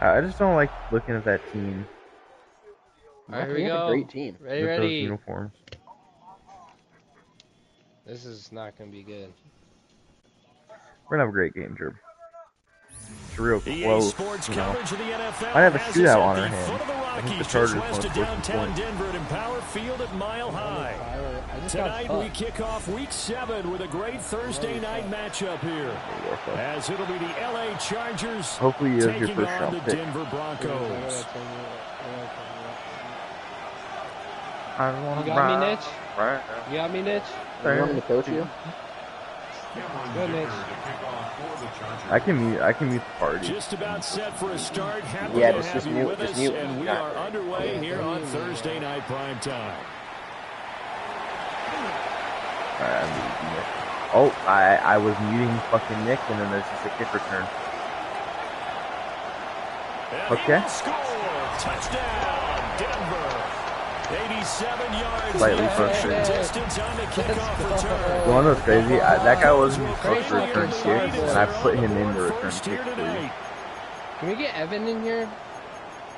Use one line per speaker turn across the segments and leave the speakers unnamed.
I just don't like looking at that team.
All right, here we go.
A great team.
Ready,
with
ready.
those uniforms.
This is not going to be good.
We're gonna have a great game, Jerb. It's real close.
Sports
You know.
coverage of the NFL
I have a
has
shootout
us
on
at
our
the
hands.
foot of the
I think the
Rockies,
Chargers
just west
want
of
to push the
downtown
point.
Denver at Empower Field at Mile High. Tonight we kick off Week 7 with a great Thursday night matchup here, as it'll be the LA Chargers
Hopefully you have your
taking
first
on
round
the
pick.
Denver Broncos.
You got me, Nitch?
Right.
You got me, Nitch?
You want me to coach you?
Good, Nitch.
I can mute the party.
Just about set for a start. Happy
Yeah,
to
just
have you
mute,
with
just
us,
mute.
and we are underway here on Thursday Night Prime Time.
I'm muting Nick. Oh, I was muting fucking Nick, and then there's just a kick return.
And
Okay.
he will score. Touchdown, Denver. 87 yards.
Slightly
Efficient
frustrated.
distance on the kickoff return.
The one that was crazy, that guy wasn't supposed to return kicks, and I put him in to return
First here
kicks.
today.
Can we get Evan in here?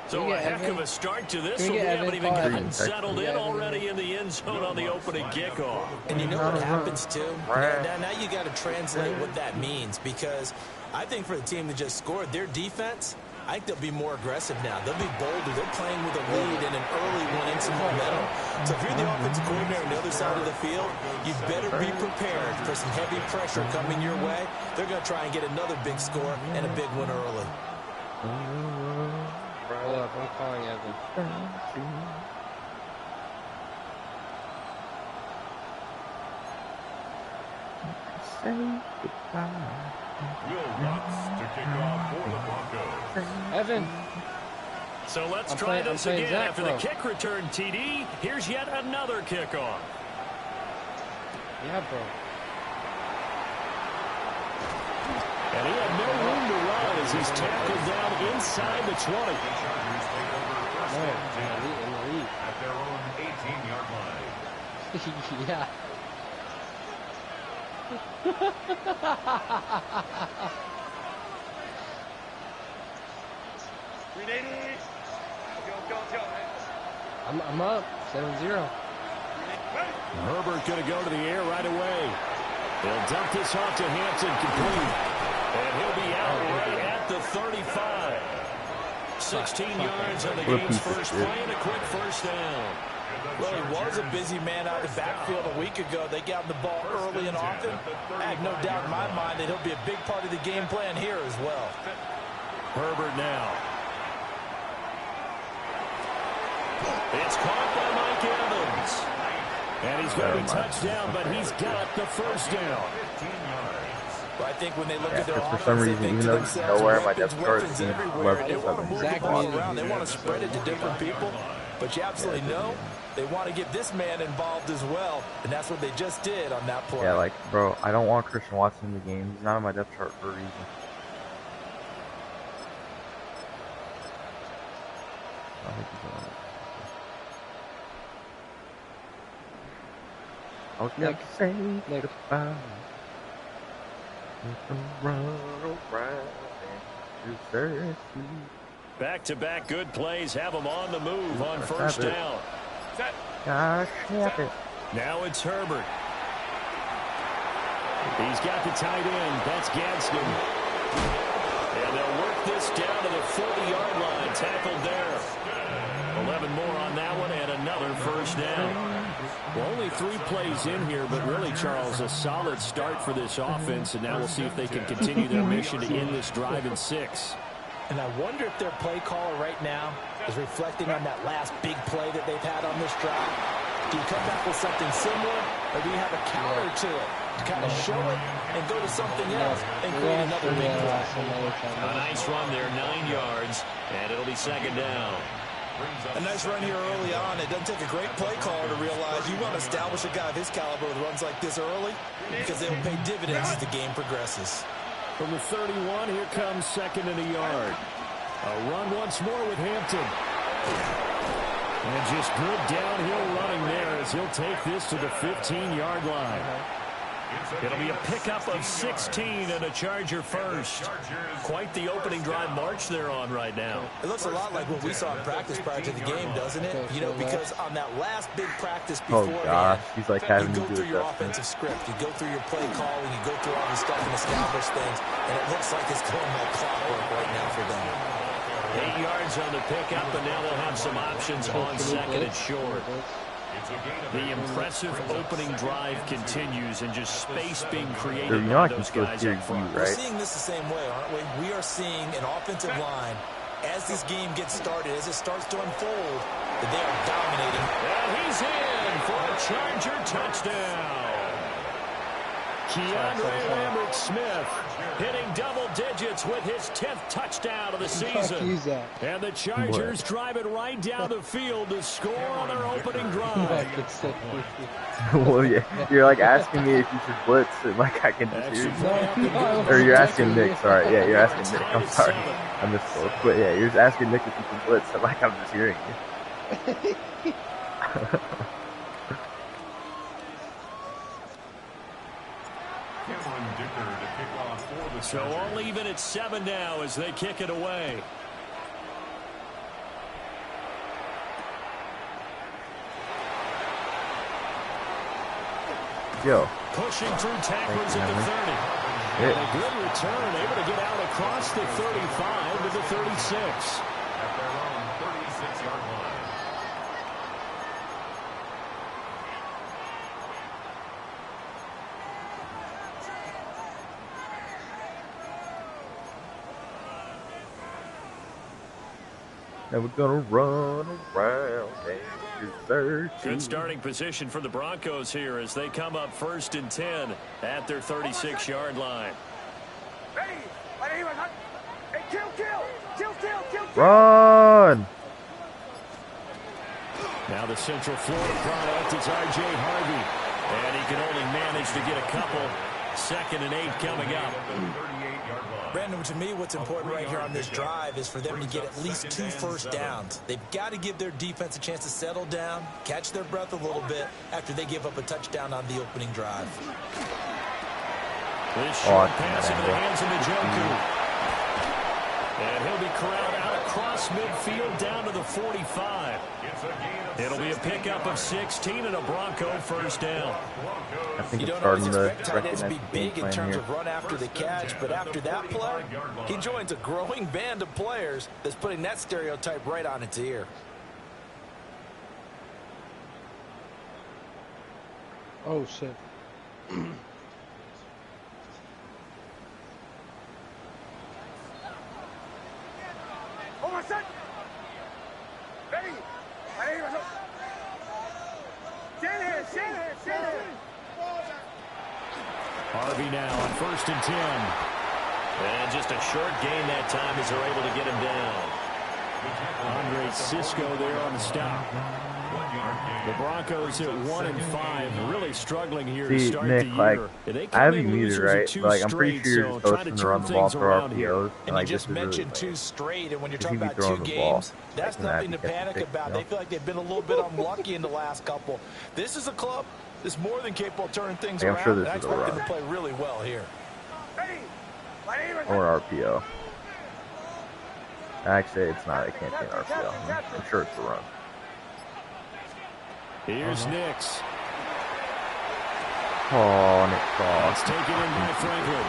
So
we
a
get
heck
Evan?
of a start to this.
Can
So
we
we
get
haven't
Evan?
even
Call
gotten
Evan.
settled in
Evan.
already in the end zone on the opening kickoff.
And you know what happens too? Now you got to translate what that means, because I think for the team that just scored, their defense, I think they'll be more aggressive now. They'll be bolder. They're playing with a lead and an early one and some momentum. So if you're the offensive coordinator on the other side of the field, you better be prepared for some heavy pressure coming your way. They're going to try and get another big score and a big one early.
Hold up, I'm calling Evan. Evan.
So let's
I'm
try
playing-
this
I'm playing
again.
Zach,
After
bro.
the kick return, TD, here's yet another kickoff.
Yeah, bro.
And he had no room to run as he's tackled down inside the 20.
No, in the lead.
At their own 18-yard line.
Yeah. I'm up 7-0.
Herbert going to go to the air right away. He'll dump this off to Hampton, complete. And he'll be out right at the 35. 16 yards on the game's first play and a quick first down.
Well, he was a busy man out of the backfield a week ago. They got him the ball early and often. I have no doubt in my mind that he'll be a big part of the game plan here as well.
Herbert now. It's caught by Mike Evans. And he's going to be touchdown, but he's got the first down.
But I think when they look at their
For
offense,
some
they
reason,
think
even
to
though
themselves,
nowhere in my
weapons,
depth chart
weapons
is
everywhere.
11
They want to move the
Zach
ball
needed
around. They
you.
want to spread it to different people. But you absolutely know they want to get this man involved as well. And that's what they just did on that play.
Yeah, like, bro, I don't want Christian Watson in the game. He's not on my depth chart for a reason. I think he's on it. I was gonna say goodbye.
Back-to-back good plays have him on the move on first down.
Gosh, snap it.
Now it's Herbert. He's got the tight end. That's Gadsden. And they'll work this down to the 40-yard line. Tackled there. 11 more on that one and another first down. Well, only 3 plays in here, but really, Charles, a solid start for this offense. And now we'll see if they can continue their mission to end this drive in 6.
And I wonder if their play caller right now is reflecting on that last big play that they've had on this drive. Do you come back with something similar, or do you have a counter to it to kind of show it and go to something else and create another big play?
A nice run there, 9 yards, and it'll be second down.
A nice run here early on. It doesn't take a great play caller to realize you want to establish a guy of his caliber with runs like this early, because they will pay dividends as the game progresses.
From the 31, here comes second and a yard. A run once more with Hampton. And just good downhill running there as he'll take this to the 15-yard line. It'll be a pickup of 16 and a Charger first. Quite the opening drive march they're on right now.
It looks a lot like what we saw in practice prior to the game, doesn't it? You know, because on that last big practice beforehand,
oh gosh, he's like having
you
to
go
do
through your
adjustments.
offensive script, you go through your play calling, you go through all this stuff and establish things, and it looks like it's going like clockwork right now for them.
8 yards on the pickup, and now they'll have some options on second and short. The impressive opening drive continues, and just space being created by those guys up front.
We're seeing this the same way, aren't we? We are seeing an offensive line, as this game gets started, as it starts to unfold, that they are dominating.
And he's in for a Charger touchdown. Keandre Lambert-Smith hitting double digits with his 10th touchdown of the season. And the Chargers drive it right down the field to score on their opening drive.
Well, yeah, you're like asking me if you should blitz, and like I can just hear you. Or you're asking Nick, sorry. Yeah, you're asking Nick. I'm sorry. I misspoke. But yeah, you're just asking Nick if you can blitz, and like I'm just hearing you.
So all even at 7 now as they kick it away.
Yo.
Pushing through tacklers at the 30. And a good return, able to get out across the 35 to the 36.
At their own 36-yard line.
And we're gonna run around and
good starting position for the Broncos here as they come up 1st and 10 at their 36-yard line.
Run!
Now the Central Florida product, it's R.J. Harvey. And he can only manage to get a couple. 2nd and 8 coming up.
Brandon, to me, what's important right here on this drive is for them to get at least 2 first downs. They've got to give their defense a chance to settle down, catch their breath a little bit after they give up a touchdown on the opening drive.
This short pass into the hands of Njoku. And he'll be corralled out across midfield down to the 45. It'll be a pickup of 16 and a Bronco first down.
I think
you
it's
don't always
starting
expect
to
tight ends to
recognize
be
the game
big in
plan
terms
here.
of run after the catch, but after that play, he joins a growing band of players that's putting that stereotype right on its ear.
Oh, shit.
Harvey now on 1st and 10. And just a short gain that time as they're able to get him down. Andre Cisco there on the stop. The Broncos at 1 and 5, really struggling here to start
Nick,
the year.
Like, I have you muted, right? Like, I'm pretty sure you're just posting to run the ball for RPOs.
And
like,
you just mentioned
really
2 straight, and when you're
Because
talking
he be
about 2
throwing the ball,
games, that's
like,
nothing to
and have to
panic
catch it,
about.
you know?
They feel like they've been a little bit unlucky in the last couple. This is a club that's more than capable of turning things
I'm
around,
sure
and
this
I
is a
expect them
run.
to play really well here.
Or RPO. Actually, it's not. It can't be an RPO. I'm sure it's a run.
Here's Nix.
Oh, Nick Cross.
It's taken in by Franklin.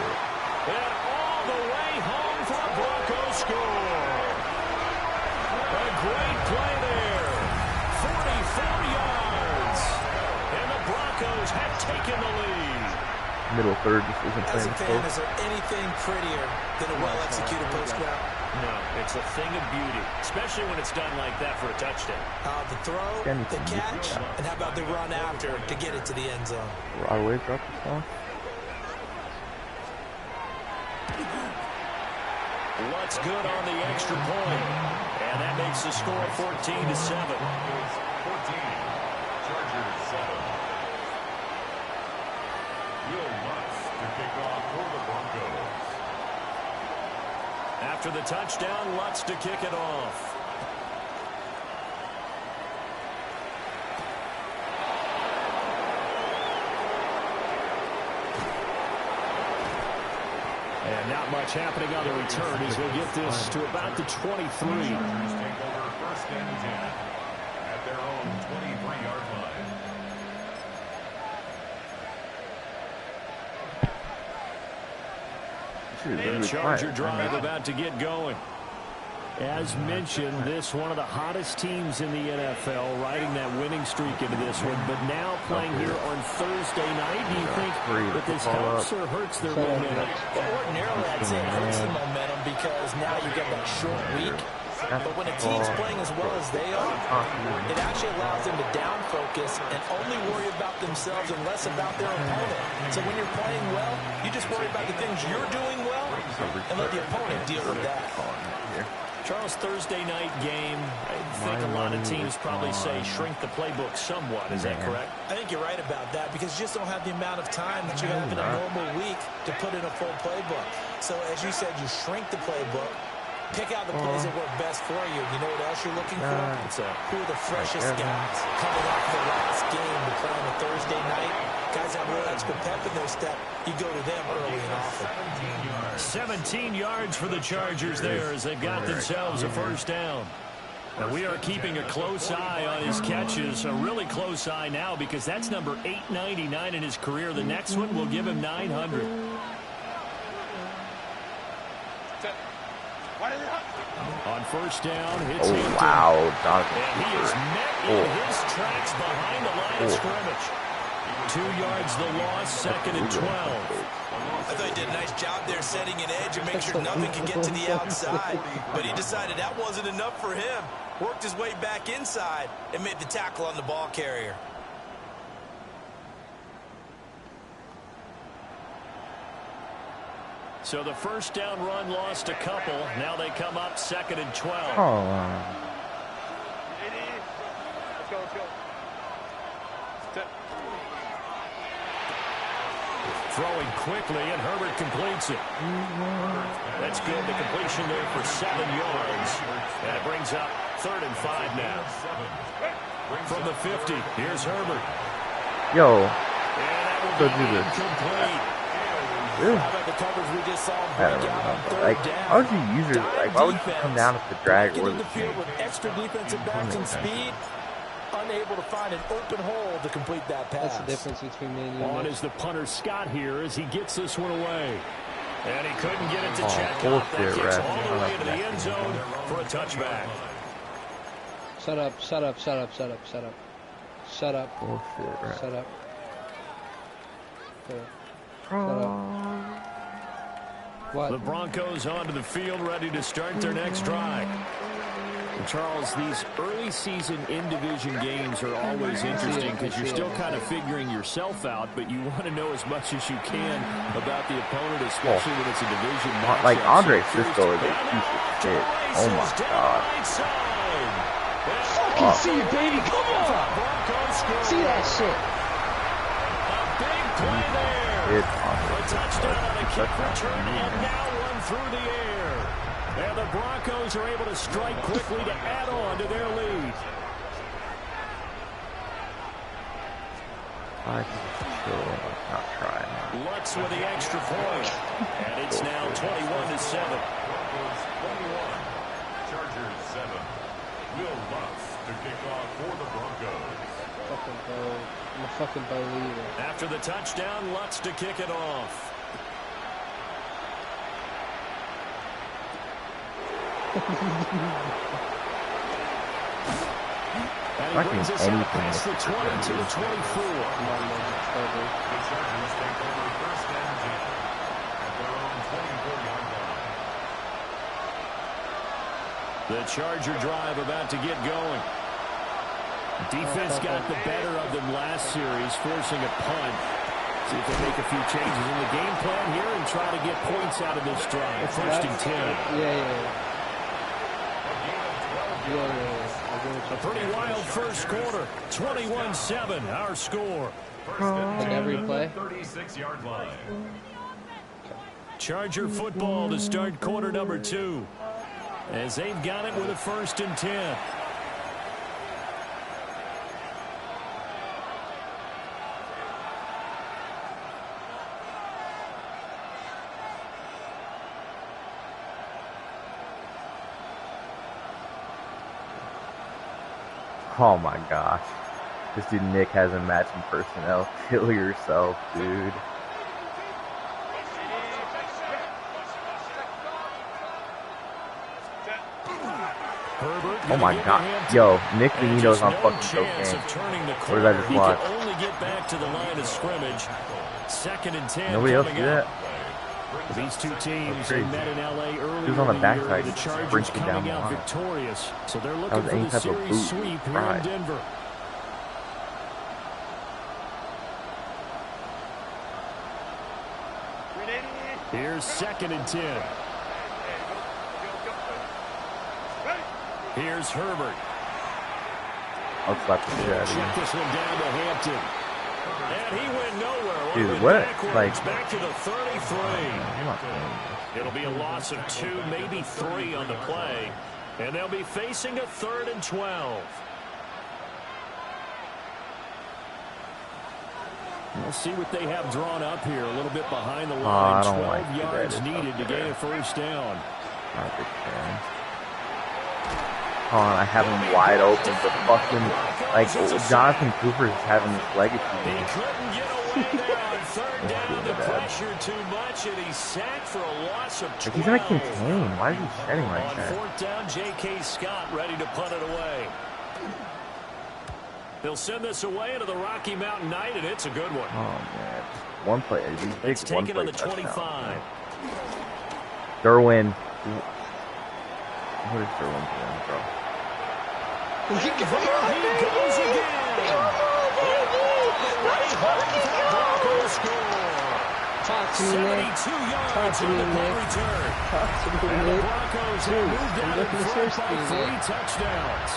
And all the way home for a Broncos score. A great play there. 44 yards. And the Broncos have taken the lead.
Middle third just isn't
As
playing
a fan,
close.
is there anything prettier than a well-executed post route?
No, it's a thing of beauty, especially when it's done like that for a touchdown.
The throw, the catch, and how about the run after to get it to the end zone?
Rodway dropped the ball.
What's good on the extra point? And that makes the score 14-7.
14. Chargers 7. Will Lutz to kick off for the Broncos.
After the touchdown, Lutz to kick it off. And not much happening on the return as they get this to about the 23.
Take over 1st and 10 at their own 23-yard line.
And Charger drive about to get going. As mentioned, this one of the hottest teams in the NFL, riding that winning streak into this one. But now playing here on Thursday night, do you think that this helps or hurts their momentum?
Well, ordinarily, I'd say it hurts the momentum because now you get that short week. But when a team's playing as well as they are, it actually allows them to down focus and only worry about themselves and less about their opponent. So when you're playing well, you just worry about the things you're doing well and let the opponent deal with that.
Charles, Thursday night game, I think a lot of teams probably say shrink the playbook somewhat. Is that correct?
I think you're right about that because you just don't have the amount of time that you have in a normal week to put in a full playbook. So as you said, you shrink the playbook. Pick out the plays that work best for you. You know what else you're looking for? Who are the freshest guys coming off the last game to play on a Thursday night? Guys have a little extra pep in their step. You go to them early and often.
17 yards for the Chargers there as they've got themselves a first down. And we are keeping a close eye on his catches, a really close eye now because that's number 899 in his career. The next one will give him 900. On first down, hits Hampton.
Wow,
and he is met in his tracks behind the line of scrimmage. 2 yards the loss, 2nd and 12.
I thought he did a nice job there setting an edge and make sure nothing could get to the outside. But he decided that wasn't enough for him. Worked his way back inside and made the tackle on the ball carrier.
So the first down run lost a couple. Now they come up 2nd and 12.
Let's go.
Throwing quickly, and Herbert completes it. That's good. The completion there for 7 yards. And it brings up 3rd and 5 now. From the 50, here's Herbert.
Yo,
And
go
that
do
will
this.
be incomplete.
How about the coverage we just saw
I
break
don't
out on
know.
3rd
Like,
down?
how would you use it? Like, why would you come down with the drag
Get
or
in
the
the field with extra defensive backs and speed, unable to find an open hole to complete that pass.
That's the difference between me and you.
On is the punter Scott here as he gets this one away. And he couldn't get it to check off. That
bullshit,
gets
ref.
all the way into the end zone for a touchback.
Shut up.
bullshit, right?
Shut up. What?
The Broncos onto the field, ready to start their next drive. And Charles, these early season in-division games are always interesting because you're still kind of figuring yourself out, but you want to know as much as you can about the opponent, especially when it's a division matchup.
Like, Andre Cisco is a piece of shit. Oh my god.
Fucking see it, baby. Come on. See that shit.
A big play there.
It's Andre
A touchdown on a kick
Cisco.
return and now one through the air. And the Broncos are able to strike quickly to add on to their lead.
I can still not try.
Lutz with the extra point. And it's now 21-7.
Broncos 21, Chargers 7. Will Lutz to kick off for the Broncos.
I'm a fucking believer.
After the touchdown, Lutz to kick it off. And he brings us out past the 20 to the 24.
The Chargers take over 1st and 10 at their own 24-yard line.
The Charger drive about to get going. Defense got the better of them last series, forcing a punt. See if they make a few changes in the game plan here and try to get points out of this drive. 1st and 10.
Yeah.
A pretty wild first quarter. 21-7, our score.
Like every play.
36-yard line.
Charger football to start quarter number 2. As they've got it with a 1st and 10.
Oh my gosh. This dude Nick has a matching personnel. Kill yourself, dude. Oh my god. Yo, Nick Benito's on fucking cocaine. What did I just watch?
Only get back to the line of scrimmage. 2nd and 10.
Nobody else do that?
These two teams met in LA earlier.
He was on the backside,
the Chargers
sprinting down
coming
the
out
line.
victorious. So they're looking
That was
for
any
the
type of
series
boot.
sweep here
Right.
in Denver. Here's 2nd and 10. Here's Herbert.
I'll slap the shit out of
Check
you.
this one down to Hampton. And he went nowhere.
Dude,
Went
what?
backwards,
Like,
back to the 33.
I'm not playing this.
It'll be a loss of 2, maybe 3 on the play. And they'll be facing a 3rd and 12. We'll see what they have drawn up here. A little bit behind the line.
I don't
12
like
yards
that.
needed to gain a first down.
Not a big fan. Oh, I have him wide open, but fucking, like, Jonathan Cooper is having this legacy.
He couldn't get away there on 3rd down. The pressure too much, and he's sacked for a loss of 12.
Like, he's gonna contain. Why is he shedding like
On
that?
4th down, J.K. Scott ready to punt it away. They'll send this away into the Rocky Mountain night, and it's a good one.
Oh, man. One play. These big
It's
one
taken
play
on the 25.
touchdown. Derwin. What is Derwin doing, bro?
He goes again. Broncos score.
Talk to me,
72
Nick.
yards
Talk to
on
me,
the punt
Nick.
return.
Talk to me,
And the
Nick.
Broncos have
Dude,
moved
I'm
out in
looking
front
serious
by
to you,
3
Nick.
touchdowns.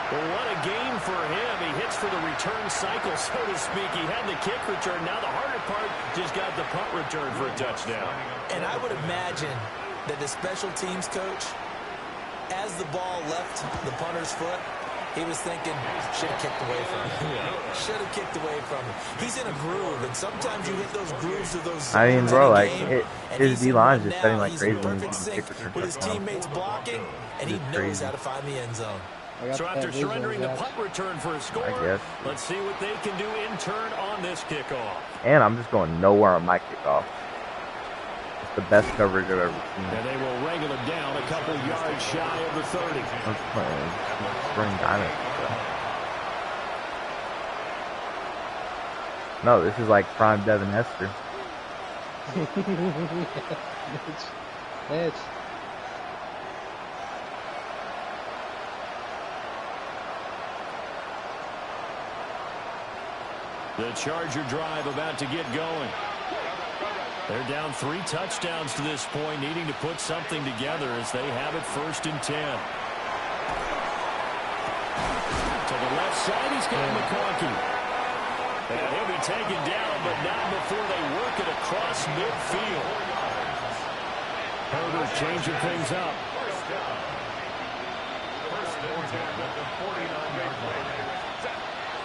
Well, what a game for him. He hits for the return cycle, so to speak. He had the kick return. Now the harder part just got the punt return for a touchdown.
And I would imagine that the special teams coach, as the ball left the punter's foot, he was thinking, should have kicked away from him. Should have kicked away from him. He's in a groove, and sometimes you hit those grooves of those zones
I mean, bro,
in a
like,
game, and
his
he's in
D-line's
one
just
now.
setting like
He's
crazy
in
when
perfect
he's
sync
kick return
with his
touchdown.
teammates blocking, and he
It's
knows
crazy.
how to find the end zone.
So after surrendering the punt return for a score,
I guess.
let's see what they can do in turn on this kickoff.
And I'm just going nowhere on my kickoff. It's the best coverage I've ever seen.
And they will wrangle him down a couple yards shy of the 30.
I'm just playing spring diamond. No, this is like prime Devin Hester.
Mitch.
The Charger drive about to get going. They're down 3 touchdowns to this point, needing to put something together as they have it 1st and 10. To the left side, he's got McConkey. And he'll be taken down, but not before they work it across midfield. Herbert changing things up.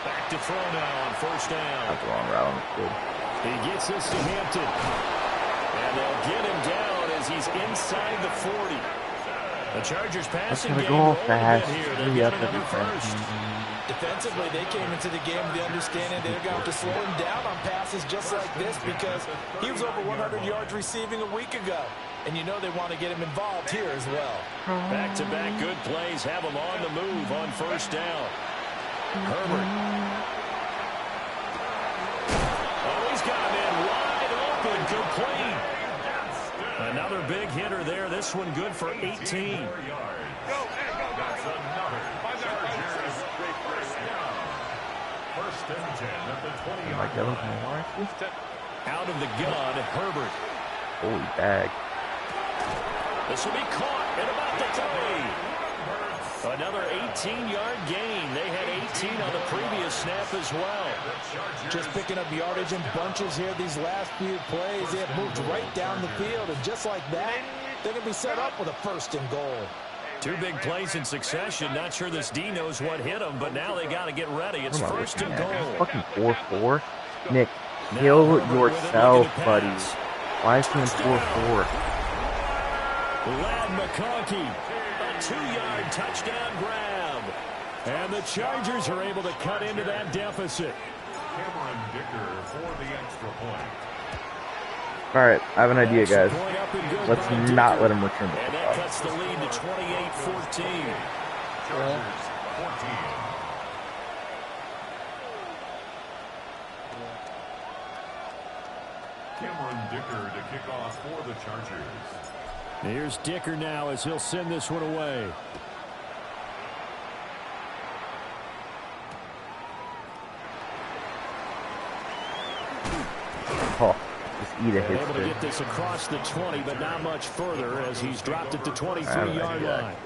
Back to throw now on 1st down.
That's the wrong route on the field.
He gets this to Hampton. And they'll get him down as he's inside the 40. The Chargers passing
That's
game
gonna go
rolling
fast.
a bit here. They'll
Hurry
get
up,
another
everybody.
first.
Defensively, they came into the game with the understanding they're going to have to slow him down on passes just like this because he was over 100 yards receiving a week ago. And you know they want to get him involved here as well.
Back-to-back good plays have him on the move on 1st down. Herbert. Oh, he's got him in wide open, complete. Another big hitter there. This one good for 18.
That's another. Chargers, first down. 1st and 10 at the 20-yard
Like Devin
line.
Kamara?
Out of the gun, Herbert.
Holy bag.
This will be caught at about the 30. Another 18-yard gain. They had 18 on the previous snap as well.
Just picking up yardage in bunches here these last few plays. They have moved right down the field, and just like that, they're going to be set up with a 1st and goal.
2 big plays in succession. Not sure this D knows what hit them, but now they got to get ready. It's
Come on,
1st and
man.
goal.
Fucking 4-4. Nick, kill yourself, buddy. Why is he in 4-4?
Lad McConkey, a 2-yard touchdown grab. And the Chargers are able to cut into that deficit.
Cameron Dicker for the extra point.
All right, I have an idea, guys. Let's not let him return the
football. And that cuts the lead to 28-14.
Chargers 14. Cameron Dicker to kick off for the Chargers.
Here's Dicker now as he'll send this one away.
Oh, just eat a hit.
Able to get this across the 20, but not much further as he's dropped it to 23-yard line.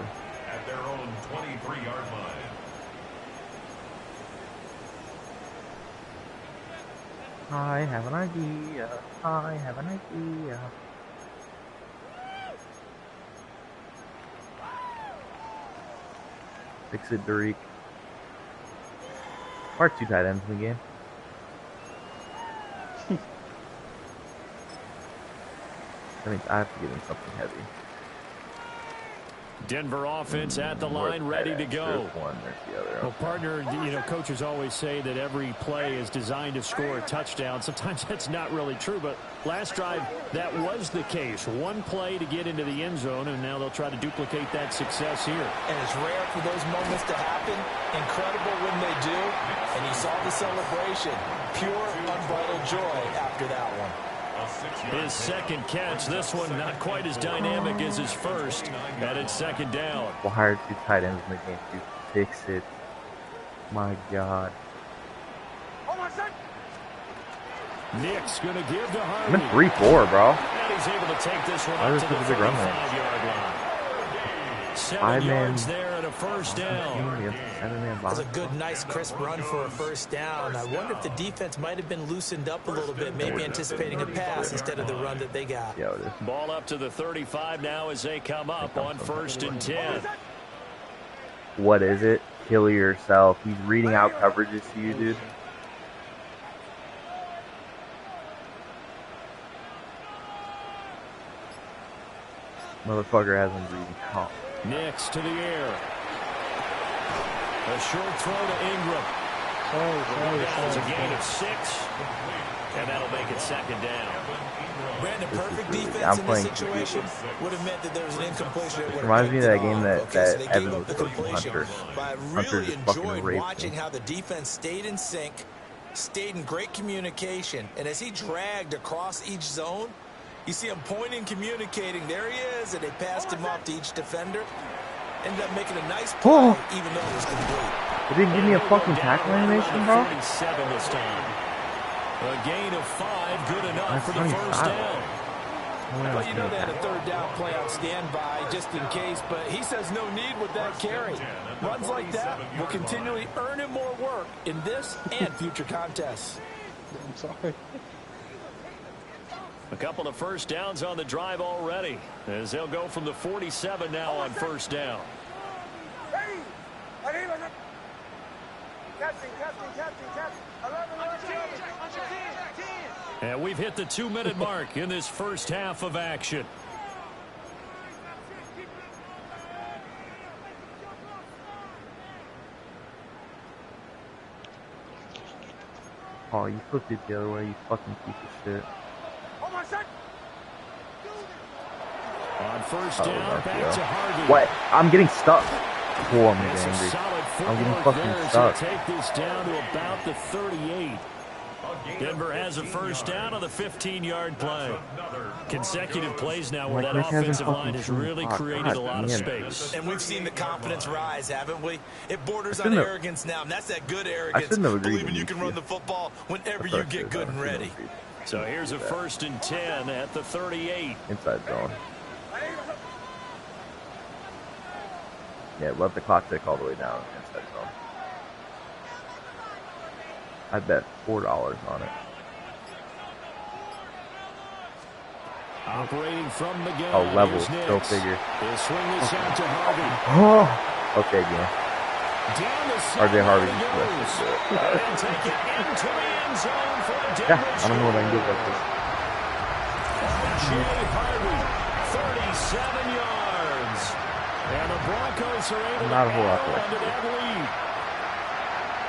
At their own 23-yard line.
I have an idea. I have an idea. Fix it, Derek. Or 2 tight ends in the game. That means I have to get in something heavy.
Denver offense at the line, ready to go.
One, there's the other.
Well, partner, you know, coaches always say that every play is designed to score a touchdown. Sometimes that's not really true, but last drive, that was the case. One play to get into the end zone, and now they'll try to duplicate that success here.
And it's rare for those moments to happen. Incredible when they do. And you saw the celebration. Pure, unbridled joy after that one.
His second catch, this one not quite as dynamic as his first, and it's second down.
Why are 2 tight ends in the game to fix it? My God.
Nick's going to give to Harvey.
I'm in 3-4, bro.
And he's able to take this one up to the 35-yard line. 7 yards there and a first down.
That's a good, nice, crisp run for a first down. I wonder if the defense might have been loosened up a little bit, maybe anticipating a pass instead of the run that they got.
Ball up to the 35 now as they come up on 1st and 10.
What is it? Kill yourself. He's reading out coverages to you, dude. Motherfucker hasn't reading comp.
Next to the air. A short throw to Ingram. It's a gain of 6. And that'll make it second down.
Brandon, perfect defense in this situation would have meant that there was an incompletion.
It reminds me of that game that Evan was coaching Hunter.
But I really enjoyed watching how the defense stayed in sync, stayed in great communication, and as he dragged across each zone, you see him pointing, communicating. There he is, and they passed him off to each defender. Ended up making a nice play, even though it was complete.
They didn't give me a fucking tackle animation, bro.
47 this time. A gain of 5, good enough for the first down.
Well, you know they had a third down play on standby just in case, but he says no need with that carry. Runs like that will continually earn him more work in this and future contests.
I'm sorry.
A couple of first downs on the drive already, as they'll go from the 47 now on first down. And we've hit the 2-minute mark in this first half of action.
Oh, you flipped it the other way, you fucking piece of shit.
On first down, back to Harvey.
What? I'm getting stuck. Oh, I'm getting angry. I'm getting fucking stuck.
Take this down to about the 38. Denver has a first down on the 15-yard play. Consecutive plays now where that offensive line has really created a lot of space.
And we've seen the confidence rise, haven't we? It borders on arrogance now, and that's that good arrogance. Believing you can run the football whenever you get good and ready.
So here's a 1st and 10 at the 38.
Inside zone. Yeah, let the clock tick all the way down inside zone. I bet $4 on it.
Operating from the gun.
Oh, level. Go figure.
He'll swing this out to Harvey.
Oh, okay, again. RJ Harvey. Yeah, I don't know what I can do about this.
Harvey, 37 yards. And the Broncos are able
Not a
to
whole lot
hang on
left.
to that lead.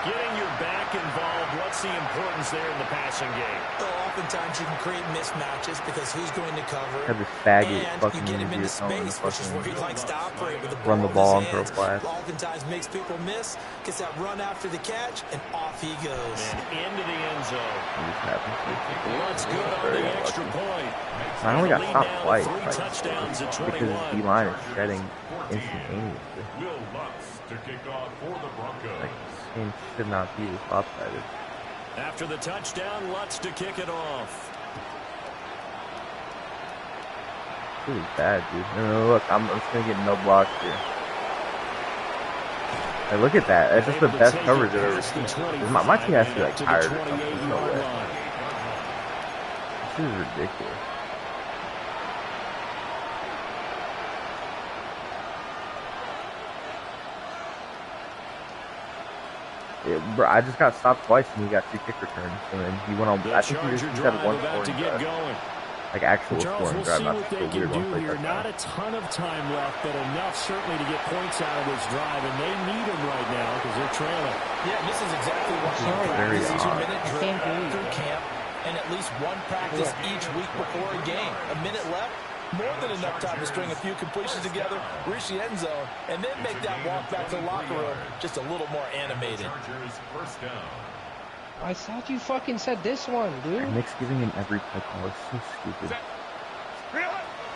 Getting your back involved, what's the importance there in the passing game?
So oftentimes you can create mismatches because who's going to cover
Have this faggot
and
fucking
you get him into
idiot
space, which is where he likes to operate with the
run the
ball
ball
in
and
his
throw
hands.
flags.
Oftentimes makes people miss, gets that run after the catch, and off he goes.
And into the end zone.
What's
What's good on the extra point?
I only got
Lead
stopped
now
twice.
to 3
Like,
touchdowns at
because
21.
his D-line is shedding instantaneously.
Will Lutz to kick off for the Broncos.
Like, this game should not be this lopsided.
After the touchdown, Lutz to kick it off.
It's really bad, dude. No, look, I'm just gonna get no blocks here. Hey, look at that. That's just the best coverage I've ever seen. My team has to be like tired or something. There's no way. This is ridiculous. Bro, I just got stopped twice and he got 2 kick returns. And then he went on. I think he just had one scoring drive. Like actual scoring drive, not just a weird one.
Not a ton of time left, but enough certainly to get points out of this drive. And they need him right now because they're trailing.
Yeah, this is exactly what he practices. 2-minute drill through camp and at least one practice each week before a game. A minute left. More than enough time to string a few completions together, reach the end zone, and then make that walk back to the locker room just a little more animated.
I thought you fucking said this one, dude.
Nick's giving him every play call. It's so stupid.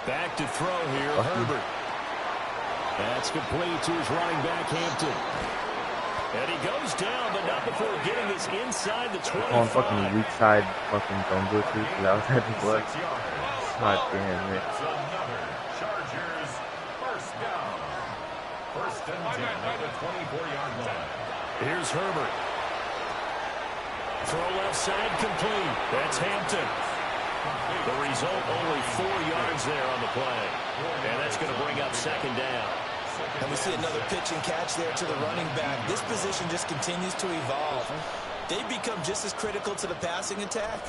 Back to throw here, Herbert. That's complete to his running back, Hampton. And he goes down, but not before getting this inside the 25.
On fucking weak side fucking zone blitzes. That was at his leg. God damn it.
Chargers first down. First and 10 at the 24-yard line.
Here's Herbert. Throw left side complete. That's Hampton. The result, only 4 yards there on the play. And that's going to bring up second down.
And we see another pitch and catch there to the running back. This position just continues to evolve. They become just as critical to the passing attack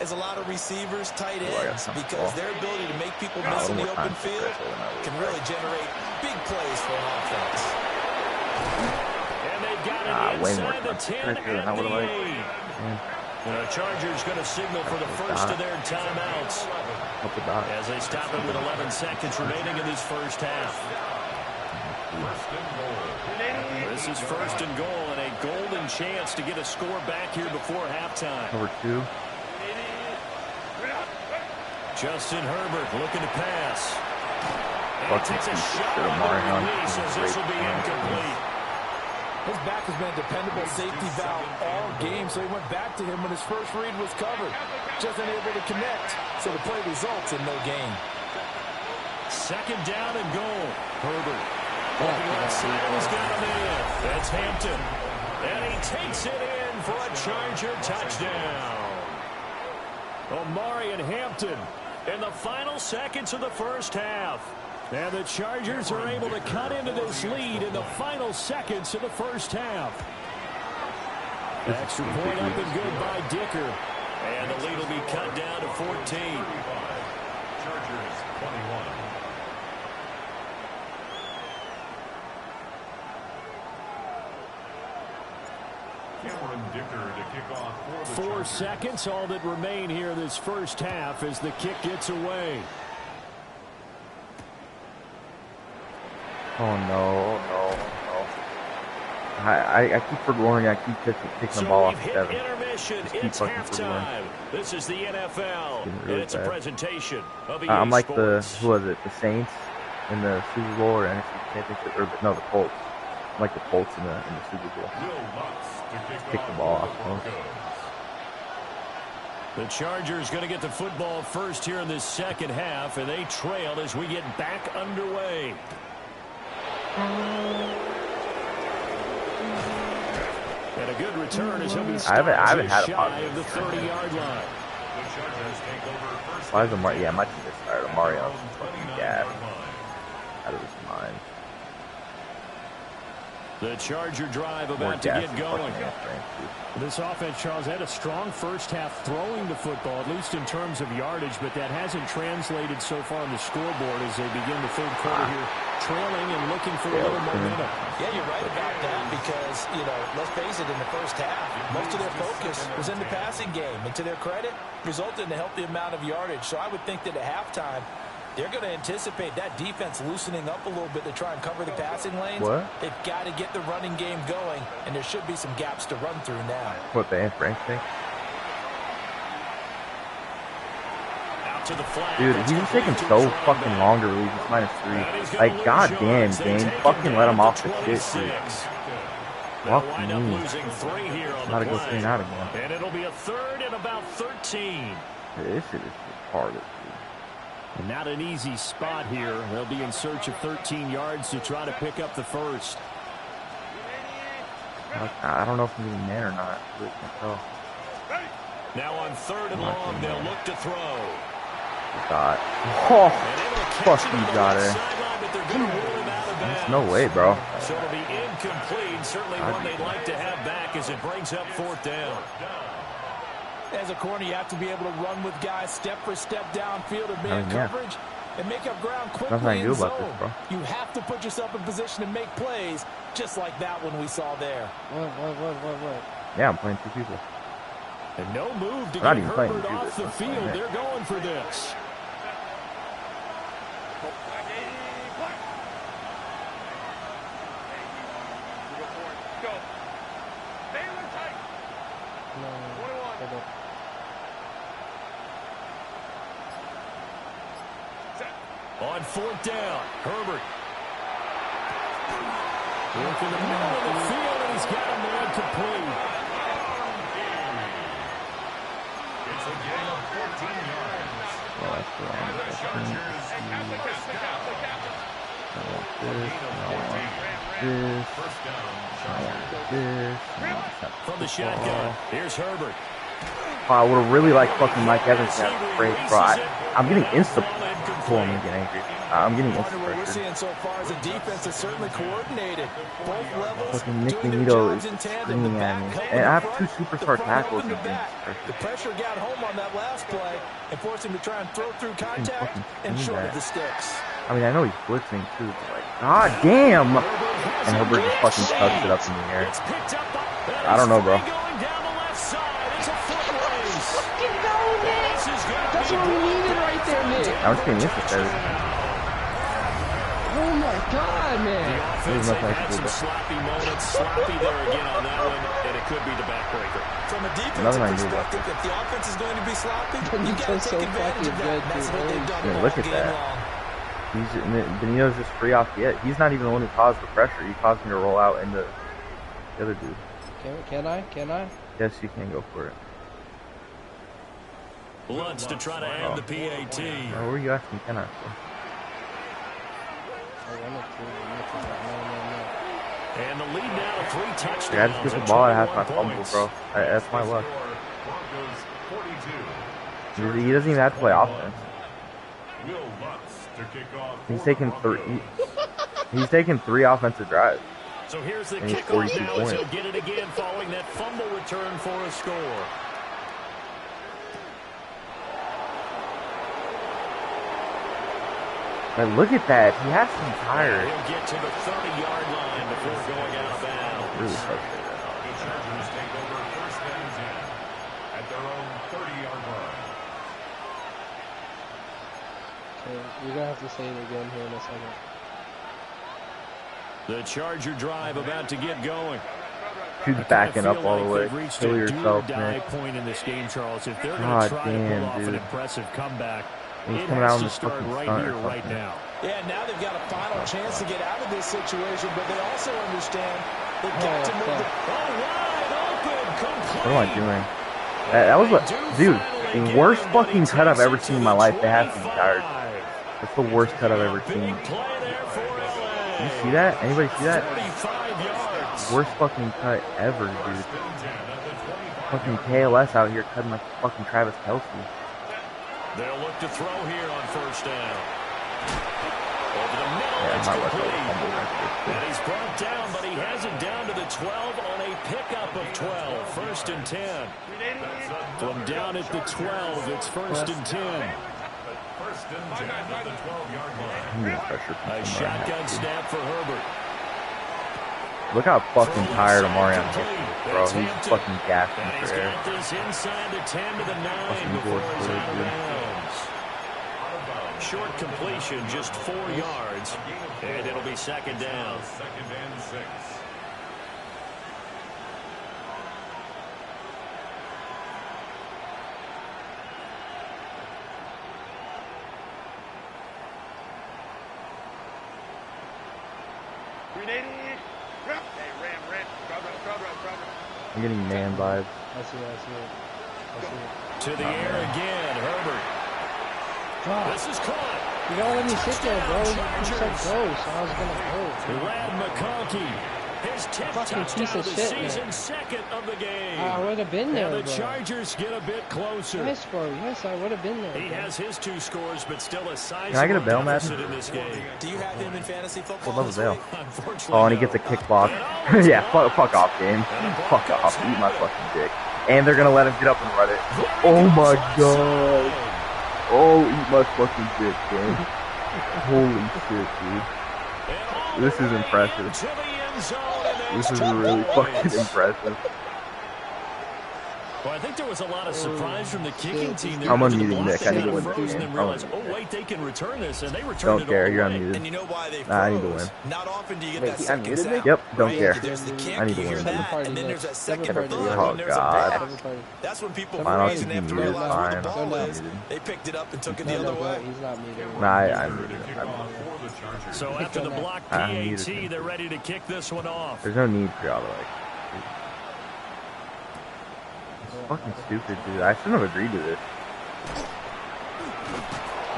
as a lot of receivers, tight ends, because their ability to make people miss in the open field can really generate big plays for an offense.
And they've got it inside the 10 and the 8. The Chargers going to signal for the first of their timeouts as they stop it with 11 seconds remaining in this first half. This is first and goal and a golden chance to get a score back here before halftime.
Number 2.
Justin Herbert looking to pass.
And
takes a shot on the release as this will be incomplete.
His back has been a dependable safety valve all game, so he went back to him when his first read was covered. Just unable to connect, so the play results in no gain.
Second down and goal. Herbert. Looking left side, he's got him in. That's Hampton. And he takes it in for a Charger touchdown. Omari and Hampton in the final seconds of the first half. And the Chargers are able to cut into this lead in the final seconds of the first half. Extra point up and good by Dicker. And the lead will be cut down to 14.
Chargers 21. Cameron Dicker to kick off for the
4 seconds, all that remain here this first half as the kick gets away.
Oh no, no, no. I keep forgoing, I keep kicking the ball off the 7.
Intermission. It's halftime. This is the NFL.
Really
it's
bad.
A presentation of EA
I'm like
Sports.
who was it, the Saints in the Super Bowl or NFC Championship, or no, the Colts. I'm like the Colts in the Super Bowl. Kick the ball off.
The Chargers going to get the football first here in this second half, and they trail as we get back underway. And a good return as he'll be stopped
I haven't had a
shy of the 30-yard line.
Why is Amari? Yeah, my team is tired. Mario's fucking gas out of his mind.
The Charger drive about to get going.
This offense, Charles, had a strong first half throwing the football, at least in terms of yardage, but that hasn't translated so far on the scoreboard as they begin the third quarter here, trailing and looking for a little momentum.
Yeah, you're right about that because, you know, let's face it, in the first half, most of their focus was in the passing game, and to their credit, resulted in a healthy amount of yardage. So I would think that at halftime, they're going to anticipate that defense loosening up a little bit to try and cover the passing lanes.
What?
They've got to get the running game going, and there should be some gaps to run through now.
What, the Frank thing?
Out to the flat.
Dude, he's just taking so fucking long to release this -3. Like, goddamn, game. Fucking let him off the shit, dude. Fuck me. Gotta go 3 and out again.
And it'll be a third and about 13.
This shit is retarded.
Not an easy spot here. They'll be in search of 13 yards to try to pick up the first.
I don't know if I'm getting man or not. I really can't tell.
Now on 3rd and long, they'll look to throw.
God. Oh, fuck you, got it. There's no way, bro.
So it'll be incomplete. Certainly one they'd like to have back as it brings up 4th down.
As a corner, you have to be able to run with guys step for step downfield or man coverage and make up ground quickly in zone. You have to put yourself in position to make plays, just like that one we saw there.
What?
Yeah, I'm playing 2 people.
And no move to get Herbert off the field. They're going for this.
On 4th down, Herbert. Work in the middle of the field, and he's got a man complete.
It's a gain of 14 yards.
Well, that's the wrong
Chargers have the
From the shotgun, here's Herbert.
I would have really liked fucking Mike Evans to have a break, bro. I'm getting insta. Cool, I'm gonna get angry. I'm getting insta.
What we're seeing so far is a defense that's certainly coordinated. Both levels
fucking Nick
doing their
Benito
jobs
is
in tandem.
screaming at me. And I have 2 superstar tackles.
The pressure got home on that last play and forced him to try and throw through contact and short of the sticks.
I mean, I know he's blitzing too, but like, god damn! And Herbert just fucking tucks it up in the air. I don't know, bro.
That's what we needed right there, Nick.
I was getting interested.
Oh my god, man.
Offense had some sloppy moments. Sloppy there again on that one, and it could be the backbreaker.
From a defensive perspective, if the offense is going to be sloppy, you got to take advantage of that. That's what they've done
look at that. Benito's just free off the edge. He's not even the one who caused the pressure. He caused me to roll out into the other dude.
Can I?
Yes, you can go for it.
Lutz to try to end the PAT.
Oh, where are you asking? Can I?
And the lead now to 3 touchdowns.
I just get the ball. I have my fumble, bro. That's my luck. He doesn't even have to play offense. He's taking 3. He's taking 3 offensive drives.
So here's the kickoff now as he'll get it again following that fumble return for a score.
But look at that. He has to be tired.
He'll get to the 30-yard line before going out of bounds.
Really frustrated.
The Chargers take over 1st and 10 at their own 30-yard line.
Okay, you're going to have to say it again here in a second.
The Charger drive about to get going.
He's backing up all the way. Kill yourself, man.
Point in this game, Charles. If they're going to try to pull off an impressive comeback,
he's
it
coming
has
out
to
on
start right here, right now.
Yeah, now they've got a final chance to get out of this situation, but they also understand they've got to move the
What am I doing? That was what, dude, the worst fucking cut I've ever seen in my life. They have to be tired. That's the worst cut I've ever seen. You see that? Anybody see that? Worst fucking cut ever, dude. Fucking KLS out here cutting like fucking Travis Kelce.
They'll look to throw here on 1st down. Over the middle,
Yeah,
it's
my luck
complete.
was fumble right
And he's brought down, but he has it down to the 12 on a pickup of 12. First and 10. From down at the 12, it's first and 10.
First and 10 at the 12-yard line.
I'm getting pressure from
A
somewhere.
shotgun snap for Herbert.
Look how fucking tired Amarian is, bro. He's fucking gasping
And he's
for air.
got this inside the 10 to the 9
Fucking
before
George
he's out of
Floyd,
bounds. Short completion, just 4 yards, and it'll be second down.
Second and 6.
I'm getting man vibes.
I see it.
To the air again, Herbert.
God,
This is caught.
you gotta let me sit there, bro. You said go, so I was gonna go.
Rad McConkey, his 10th
Fucking piece
touchdown
of
of the
shit, man.
season, second of the game.
I would have been there,
And the
bro.
Chargers get a bit closer.
Yes, bro. Yes, I would have been there.
He
bro.
has his 2 scores, but still a sizable
Can I get a bail,
deficit
Madden?
in this game.
Do you have him in fantasy football?
What level
this
bail?
week?
Unfortunately,
Oh, and he
no.
gets a kick block. Yeah, fuck off, game. Fuck off. Eat my fucking dick. And they're gonna let him get up and run it. Oh my god. Oh, eat my fucking dick, game. Holy shit, dude. This is impressive.
To the end zone, and
This
it's
is
2
really
points.
fucking impressive.
Well, I think there was a lot of surprise from the kicking team. There.
I'm
After the
unmuting
block,
Nick. I
they
need to
got
win this
frozen
game.
and realized, oh, wait, they can return this, and they returned
Don't
it
care.
all
You're
the way.
unmuted.
And you know why they
Nah, I need to
froze?
win.
Not often do you get
Wait,
that
he
second
unmuted me?
sound.
Yep, don't
right?
care.
There's the kick,
I need to
you hear
win.
that,
Party
and then there's
next.
that second
Separate
thud,
party.
and there's
Oh,
a
God.
back.
Separate party.
That's when people
I don't
freeze,
think
and after
he
they
is
realize where the
fine.
ball
No, no.
is, they picked it up and took it
No,
the other
no,
way.
he's not muted.
Nah, I muted him.
For the Chargers.
So after the block
I muted
PAT,
him.
they're ready to kick this one off.
There's no need for y'all to like. It's fucking stupid, dude. I shouldn't have agreed to this.